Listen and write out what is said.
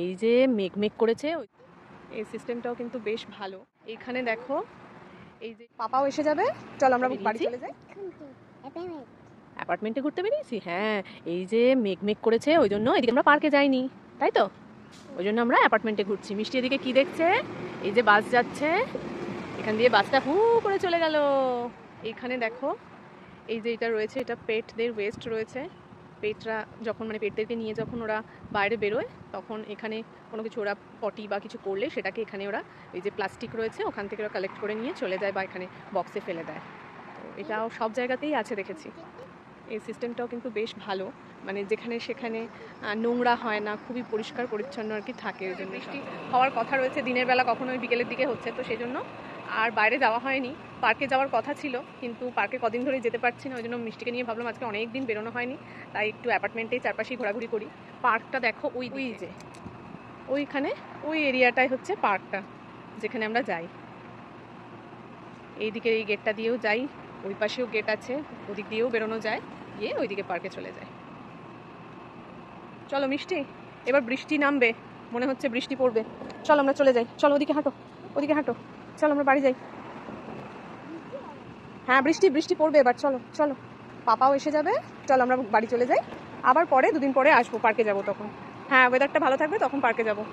এই যে মেঘ করেছে, এই সিস্টেমটাও কিন্তু বেশ ভালো। এখানে দেখো এই যে পাপাও এসে যাবে। চল আমরা বাড়ি চলে যাই। অ্যাপার্টমেন্টে ঘুরতে বেরিয়েছি। হ্যাঁ, এই যে মেঘ করেছে ওই জন্য এদিকে আমরা পার্কে যাইনি, তাই তো? ওই জন্য আমরা অ্যাপার্টমেন্টে ঘুরছি। মিষ্টি এদিকে কি দেখছে? এই যে বাস যাচ্ছে, এখান দিয়ে বাসটা হু করে চলে গেল। এইখানে দেখো এই যে এটা রয়েছে, এটা পেটদের ওয়েস্ট রয়েছে। পেটরা যখন মানে পেটদেরকে নিয়ে যখন ওরা বাইরে বেরোয় তখন এখানে কোনো কিছু ওরা পটি বা কিছু করলে সেটাকে এখানে ওরা এই যে প্লাস্টিক রয়েছে ওখান থেকে ওরা কালেক্ট করে নিয়ে চলে যায় বা এখানে বক্সে ফেলে দেয়। তো এটাও সব জায়গাতেই আছে দেখেছি। এই সিস্টেমটাও কিন্তু বেশ ভালো, মানে যেখানে সেখানে নোংরা হয় না, খুবই পরিষ্কার পরিচ্ছন্ন আর কি থাকে। ওই জন্য বৃষ্টি হওয়ার কথা রয়েছে দিনের বেলা, কখনো বিকেলের দিকে হচ্ছে, তো সেই জন্য আর বাইরে যাওয়া হয়নি। পার্কে যাওয়ার কথা ছিল কিন্তু পার্কে কদিন ধরে যেতে পারছি না, ওই জন্য মিষ্টিকে নিয়ে ভাবলাম আজকে অনেক দিন বেরোনো হয়নি, তাই একটু অ্যাপার্টমেন্টেই চারপাশেই ঘোরাঘুরি করি। পার্কটা দেখো ওই যে ওইখানে ওই এরিয়াটাই হচ্ছে পার্কটা যেখানে আমরা যাই। এইদিকে এই গেটটা দিয়েও যাই, ওই পাশেও গেট আছে, ওদিক দিয়েও বেরোনো যায়, গিয়ে ওইদিকে পার্কে চলে যায়। চলো মিষ্টি, এবার বৃষ্টি নামবে, মনে হচ্ছে বৃষ্টি পড়বে। চলো আমরা চলে যাই, চলো ওদিকে হাঁটো, ওদিকে হাঁটো, চলো আমরা বাড়ি যাই। হ্যাঁ বৃষ্টি পড়বে এবার, চলো চলো পাপাও এসে যাবে। চলো আমরা বাড়ি চলে যাই, আবার পরে দুদিন পরে আসবো, পার্কে যাবো তখন। হ্যাঁ ওয়েদারটা ভালো থাকবে তখন পার্কে যাবো।